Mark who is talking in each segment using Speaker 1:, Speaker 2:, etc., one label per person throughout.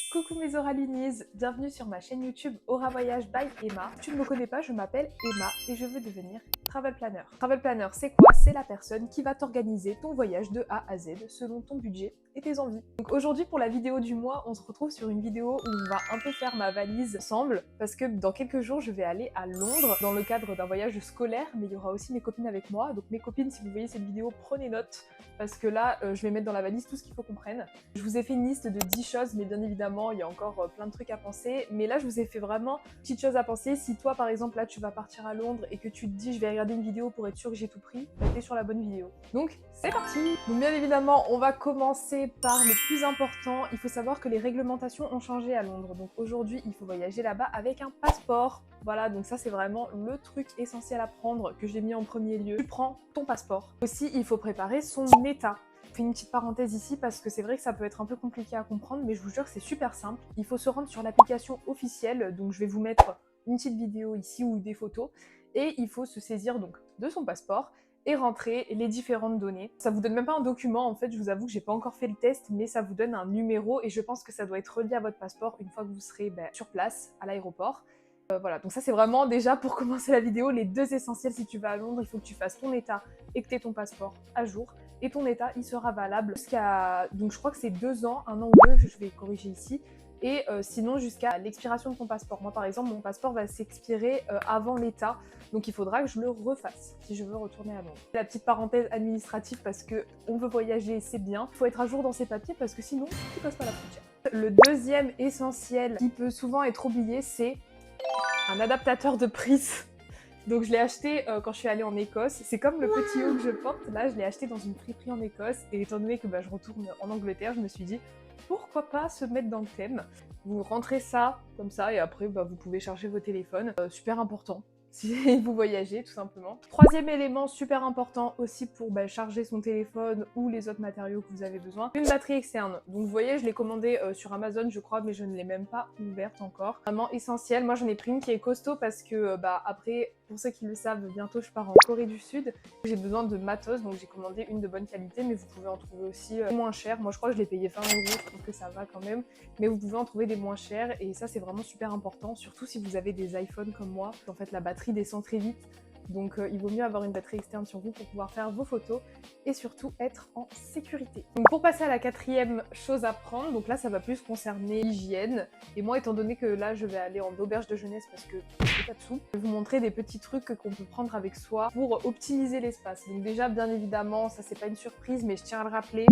Speaker 1: Coucou mes Auralinies, bienvenue sur ma chaîne YouTube Aura Voyage by Emma. Si tu ne me connais pas, je m'appelle Emma et je veux devenir Travel Planner. Travel Planner, c'est quoi? C'est la personne qui va t'organiser ton voyage de A à Z selon ton budget et tes envies. Donc aujourd'hui pour la vidéo du mois, on se retrouve sur une vidéo où on va un peu faire ma valise ensemble parce que dans quelques jours je vais aller à Londres dans le cadre d'un voyage scolaire, mais il y aura aussi mes copines avec moi. Donc mes copines, si vous voyez cette vidéo, prenez note parce que là je vais mettre dans la valise tout ce qu'il faut qu'on prenne. Je vous ai fait une liste de 10 choses, mais bien évidemment il y a encore plein de trucs à penser, mais là je vous ai fait vraiment petites choses à penser. Si toi par exemple là tu vas partir à Londres et que tu te dis je vais regarder une vidéo pour être sûr que j'ai tout pris, bah, t'es sur la bonne vidéo. Donc c'est parti. Donc bien évidemment on va commencer par le plus important. Il faut savoir que les réglementations ont changé à Londres, donc aujourd'hui il faut voyager là-bas avec un passeport. Voilà, donc ça c'est vraiment le truc essentiel à prendre que j'ai mis en premier lieu. Tu prends ton passeport. Aussi il faut préparer son état. Je fais une petite parenthèse ici parce que c'est vrai que ça peut être un peu compliqué à comprendre, mais je vous jure que c'est super simple. Il faut se rendre sur l'application officielle, donc je vais vous mettre une petite vidéo ici ou des photos, et il faut se saisir donc de son passeport et rentrer les différentes données. Ça vous donne même pas un document, en fait, je vous avoue que j'ai pas encore fait le test, mais ça vous donne un numéro et je pense que ça doit être relié à votre passeport une fois que vous serez sur place, à l'aéroport. Voilà, donc ça c'est vraiment déjà pour commencer la vidéo, les deux essentiels si tu vas à Londres, il faut que tu fasses ton état et que tu aies ton passeport à jour. Et ton état, il sera valable jusqu'à, donc je crois que c'est 2 ans, 1 an ou 2, je vais corriger ici. Et sinon jusqu'à l'expiration de ton passeport. Moi par exemple, mon passeport va s'expirer avant l'état, donc il faudra que je le refasse si je veux retourner à Londres. La petite parenthèse administrative parce que on veut voyager, c'est bien. Il faut être à jour dans ses papiers parce que sinon, tu passes pas la frontière. Le deuxième essentiel qui peut souvent être oublié, c'est un adaptateur de prise. Donc je l'ai acheté quand je suis allée en Écosse. C'est comme le petit haut que je porte. Là, je l'ai acheté dans une friperie en Écosse. Et étant donné que je retourne en Angleterre, je me suis dit, pourquoi pas se mettre dans le thème. Vous rentrez ça comme ça et après, vous pouvez charger vos téléphones. Super important si vous voyagez, tout simplement. Troisième élément super important aussi pour charger son téléphone ou les autres matériaux que vous avez besoin, une batterie externe. Donc vous voyez, je l'ai commandée sur Amazon, je crois, mais je ne l'ai même pas ouverte encore. Vraiment essentiel. Moi, j'en ai pris une qui est costaud parce que, après, pour ceux qui le savent, bientôt je pars en Corée du Sud. J'ai besoin de matos, donc j'ai commandé une de bonne qualité, mais vous pouvez en trouver aussi moins cher. Moi, je crois que je l'ai payé 20 €, je trouve que ça va quand même. Mais vous pouvez en trouver des moins chers et ça, c'est vraiment super important, surtout si vous avez des iPhones comme moi. En fait, la batterie descend très vite. Donc il vaut mieux avoir une batterie externe sur vous pour pouvoir faire vos photos et surtout être en sécurité. Donc pour passer à la quatrième chose à prendre, donc là ça va plus concerner l'hygiène. Et moi étant donné que là je vais aller en auberge de jeunesse parce que j'ai pas de sous, je vais vous montrer des petits trucs qu'on peut prendre avec soi pour optimiser l'espace. Donc déjà bien évidemment, ça c'est pas une surprise mais je tiens à le rappeler,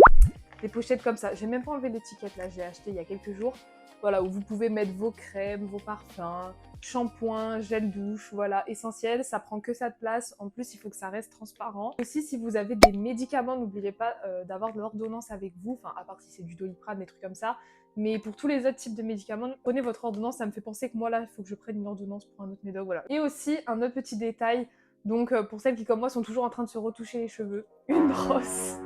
Speaker 1: des pochettes comme ça. J'ai même pas enlevé l'étiquette là, je l'ai acheté il y a quelques jours. Voilà, où vous pouvez mettre vos crèmes, vos parfums, shampoing, gel douche, voilà, essentiel, ça prend que ça de place. En plus, il faut que ça reste transparent. Aussi, si vous avez des médicaments, n'oubliez pas d'avoir de l'ordonnance avec vous, enfin, à part si c'est du Doliprane, des trucs comme ça. Mais pour tous les autres types de médicaments, prenez votre ordonnance. Ça me fait penser que moi, là, il faut que je prenne une ordonnance pour un autre médoc, voilà. Et aussi, un autre petit détail, donc pour celles qui, comme moi, sont toujours en train de se retoucher les cheveux, une brosse.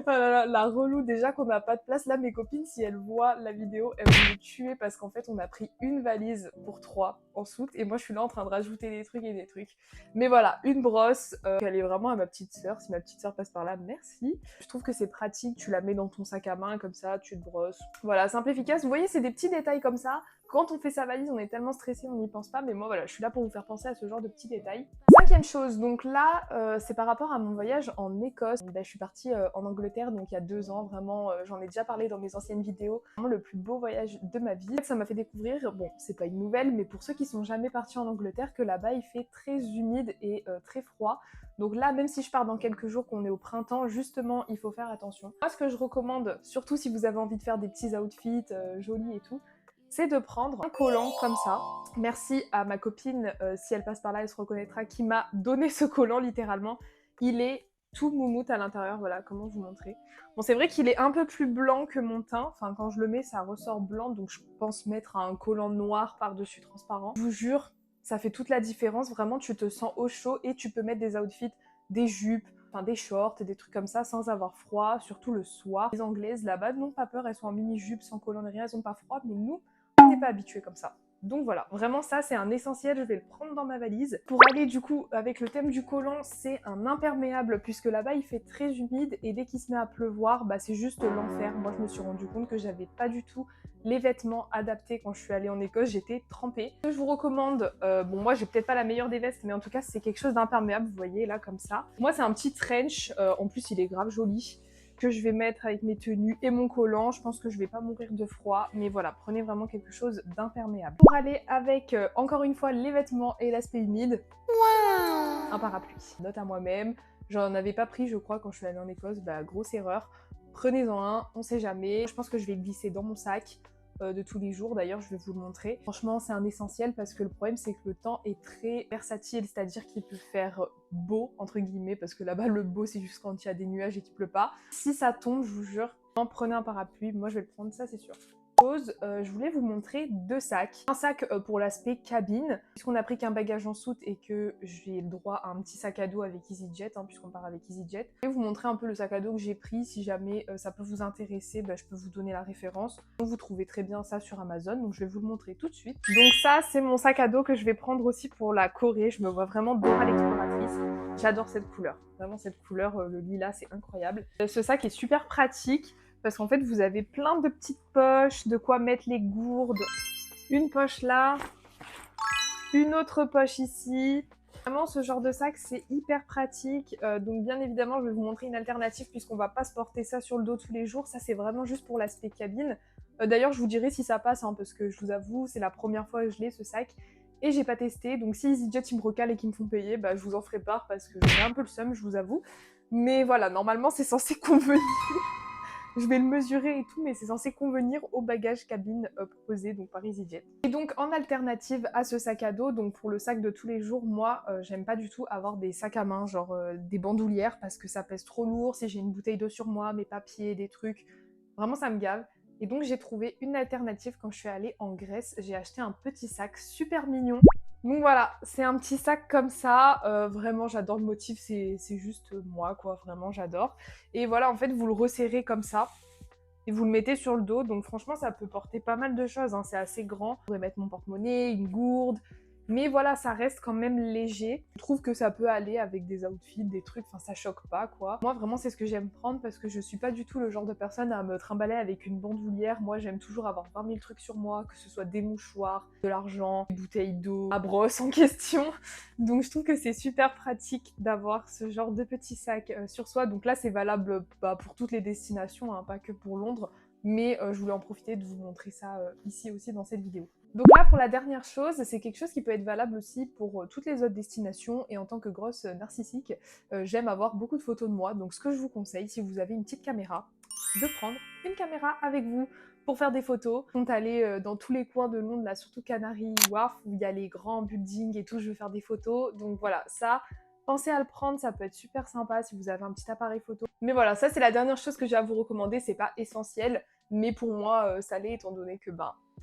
Speaker 1: Oh là là, la relou déjà qu'on n'a pas de place. Là, mes copines, si elles voient la vidéo, elles vont me tuer parce qu'en fait, on a pris une valise pour 3 en soute et moi, je suis là en train de rajouter des trucs et des trucs. Mais voilà, une brosse, elle est vraiment à ma petite sœur. Si ma petite sœur passe par là, merci. Je trouve que c'est pratique, tu la mets dans ton sac à main comme ça, tu te brosses. Voilà, simple, efficace. Vous voyez, c'est des petits détails comme ça. Quand on fait sa valise, on est tellement stressé, on n'y pense pas. Mais moi, voilà, je suis là pour vous faire penser à ce genre de petits détails. Cinquième chose, donc là, c'est par rapport à mon voyage en Écosse. Je suis partie en Angleterre, donc il y a 2 ans, vraiment, j'en ai déjà parlé dans mes anciennes vidéos. Vraiment le plus beau voyage de ma vie. En fait, ça m'a fait découvrir, bon, c'est pas une nouvelle, mais pour ceux qui sont jamais partis en Angleterre, que là-bas, il fait très humide et très froid. Donc là, même si je pars dans quelques jours, qu'on est au printemps, justement, il faut faire attention. Moi, ce que je recommande, surtout si vous avez envie de faire des petits outfits jolis et tout, c'est de prendre un collant comme ça. Merci à ma copine, si elle passe par là, elle se reconnaîtra, qui m'a donné ce collant littéralement. Il est tout moumoute à l'intérieur, voilà, comment vous montrer. Bon, c'est vrai qu'il est un peu plus blanc que mon teint, enfin quand je le mets, ça ressort blanc, donc je pense mettre un collant noir par-dessus transparent. Je vous jure, ça fait toute la différence, vraiment, tu te sens au chaud et tu peux mettre des outfits, des jupes, enfin des shorts, des trucs comme ça, sans avoir froid, surtout le soir. Les Anglaises, là-bas, n'ont pas peur, elles sont en mini-jupe, sans collant ni rien, elles ont pas froid, mais nous, on n'est pas habitués comme ça. Donc voilà, vraiment ça c'est un essentiel, je vais le prendre dans ma valise. Pour aller du coup avec le thème du collant, c'est un imperméable puisque là-bas il fait très humide et dès qu'il se met à pleuvoir, bah, c'est juste l'enfer. Moi je me suis rendu compte que j'avais pas du tout les vêtements adaptés quand je suis allée en Écosse, j'étais trempée. Ce que je vous recommande, bon moi j'ai peut-être pas la meilleure des vestes, mais en tout cas c'est quelque chose d'imperméable, vous voyez là comme ça. Moi c'est un petit trench, en plus il est grave joli, que je vais mettre avec mes tenues et mon collant. Je pense que je vais pas mourir de froid, mais voilà, prenez vraiment quelque chose d'imperméable. Pour aller avec, encore une fois, les vêtements et l'aspect humide, un parapluie. Note à moi-même, j'en avais pas pris je crois quand je suis allée en Écosse, bah grosse erreur. Prenez-en un, on sait jamais. Je pense que je vais le glisser dans mon sac de tous les jours, d'ailleurs je vais vous le montrer. Franchement c'est un essentiel parce que le problème c'est que le temps est très versatile, c'est-à-dire qu'il peut faire beau entre guillemets, parce que là-bas le beau c'est juste quand il y a des nuages et qu'il pleut pas. Si ça tombe, je vous jure, prenez un parapluie, moi je vais le prendre, ça c'est sûr. Je voulais vous montrer 2 sacs. Un sac pour l'aspect cabine, puisqu'on a pris qu'un bagage en soute et que j'ai le droit à un petit sac à dos avec EasyJet, puisqu'on part avec EasyJet. Je vais vous montrer un peu le sac à dos que j'ai pris, si jamais ça peut vous intéresser, je peux vous donner la référence. Vous trouvez très bien ça sur Amazon, donc je vais vous le montrer tout de suite. Donc ça, c'est mon sac à dos que je vais prendre aussi pour la Corée. Je me vois vraiment Dora l'exploratrice. J'adore cette couleur, vraiment cette couleur, le lilas, c'est incroyable. Ce sac est super pratique, parce qu'en fait vous avez plein de petites poches, de quoi mettre les gourdes. Une poche là, une autre poche ici. Vraiment ce genre de sac c'est hyper pratique, donc bien évidemment je vais vous montrer une alternative puisqu'on va pas se porter ça sur le dos tous les jours, ça c'est vraiment juste pour l'aspect cabine. D'ailleurs je vous dirai si ça passe, parce que je vous avoue c'est la première fois que je l'ai ce sac et j'ai pas testé, donc si EasyJet ils me recalent et qu'ils me font payer, je vous en ferai part parce que j'ai un peu le seum, je vous avoue. Mais voilà, normalement c'est censé convenir. Je vais le mesurer et tout, mais c'est censé convenir au bagage cabine proposé donc par EasyJet. Et donc en alternative à ce sac à dos, donc pour le sac de tous les jours, moi j'aime pas du tout avoir des sacs à main, genre des bandoulières, parce que ça pèse trop lourd, si j'ai une bouteille d'eau sur moi, mes papiers, des trucs, vraiment ça me gave. Et donc j'ai trouvé une alternative quand je suis allée en Grèce, j'ai acheté un petit sac super mignon. Donc voilà, c'est un petit sac comme ça, vraiment j'adore le motif, c'est juste moi quoi, vraiment j'adore. Et voilà, en fait vous le resserrez comme ça, et vous le mettez sur le dos, donc franchement ça peut porter pas mal de choses, c'est assez grand. Je pourrais mettre mon porte-monnaie, une gourde, mais voilà, ça reste quand même léger. Je trouve que ça peut aller avec des outfits, des trucs, ça choque pas quoi. Moi vraiment c'est ce que j'aime prendre parce que je suis pas du tout le genre de personne à me trimballer avec une bandoulière. Moi j'aime toujours avoir 20 000 trucs sur moi, que ce soit des mouchoirs, de l'argent, des bouteilles d'eau, ma brosse en question. Donc je trouve que c'est super pratique d'avoir ce genre de petit sac sur soi. Donc là c'est valable pour toutes les destinations, pas que pour Londres. Mais je voulais en profiter de vous montrer ça ici aussi dans cette vidéo. Donc là, pour la dernière chose, c'est quelque chose qui peut être valable aussi pour toutes les autres destinations, et en tant que grosse narcissique, j'aime avoir beaucoup de photos de moi, donc ce que je vous conseille, si vous avez une petite caméra, de prendre une caméra avec vous pour faire des photos. On est allé dans tous les coins de Londres, là, surtout Canary Wharf, où il y a les grands buildings et tout, je veux faire des photos, donc voilà, ça... Pensez à le prendre, ça peut être super sympa si vous avez un petit appareil photo. Mais voilà, ça c'est la dernière chose que j'ai à vous recommander, c'est pas essentiel, mais pour moi ça l'est étant donné que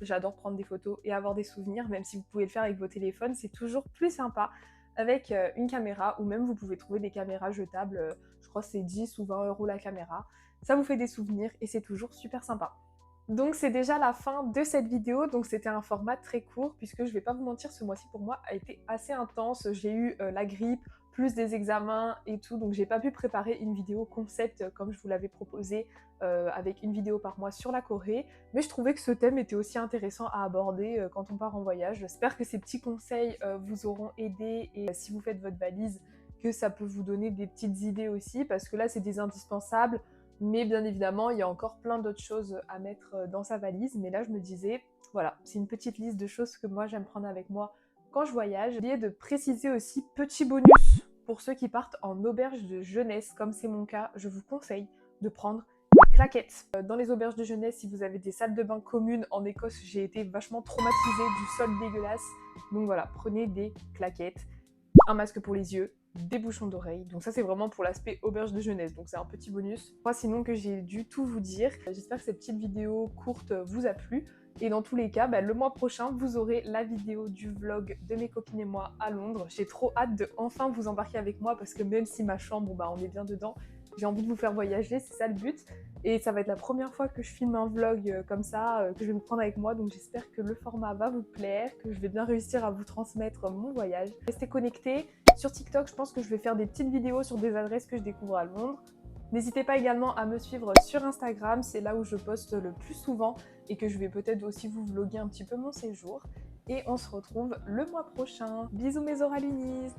Speaker 1: j'adore prendre des photos et avoir des souvenirs, même si vous pouvez le faire avec vos téléphones, c'est toujours plus sympa avec une caméra, ou même vous pouvez trouver des caméras jetables, je crois que c'est 10 ou 20 € la caméra. Ça vous fait des souvenirs et c'est toujours super sympa. Donc c'est déjà la fin de cette vidéo, donc c'était un format très court puisque je vais pas vous mentir, ce mois-ci pour moi a été assez intense. J'ai eu la grippe, plus des examens et tout, donc j'ai pas pu préparer une vidéo concept comme je vous l'avais proposé avec une vidéo par mois sur la Corée, mais je trouvais que ce thème était aussi intéressant à aborder quand on part en voyage. J'espère que ces petits conseils vous auront aidé, et si vous faites votre valise, que ça peut vous donner des petites idées aussi, parce que là c'est des indispensables. Mais bien évidemment, il y a encore plein d'autres choses à mettre dans sa valise. Mais là, je me disais, voilà, c'est une petite liste de choses que moi, j'aime prendre avec moi quand je voyage. J'ai oublié de préciser aussi, petit bonus, pour ceux qui partent en auberge de jeunesse, comme c'est mon cas, je vous conseille de prendre des claquettes. Dans les auberges de jeunesse, si vous avez des salles de bain communes, en Écosse, j'ai été vachement traumatisée du sol dégueulasse. Donc voilà, prenez des claquettes, un masque pour les yeux, des bouchons d'oreilles. Donc ça c'est vraiment pour l'aspect auberge de jeunesse, donc c'est un petit bonus. Moi sinon que j'ai dû tout vous dire. J'espère que cette petite vidéo courte vous a plu. Et dans tous les cas, le mois prochain, vous aurez la vidéo du vlog de mes copines et moi à Londres. J'ai trop hâte de enfin vous embarquer avec moi parce que même si ma chambre, on est bien dedans, J'ai envie de vous faire voyager, c'est ça le but. Et ça va être la première fois que je filme un vlog comme ça, que je vais me prendre avec moi. Donc j'espère que le format va vous plaire, que je vais bien réussir à vous transmettre mon voyage. Restez connectés. Sur TikTok, je pense que je vais faire des petites vidéos sur des adresses que je découvre à Londres. N'hésitez pas également à me suivre sur Instagram, c'est là où je poste le plus souvent et que je vais peut-être aussi vous vlogger un petit peu mon séjour. Et on se retrouve le mois prochain. Bisous mes Oralunis!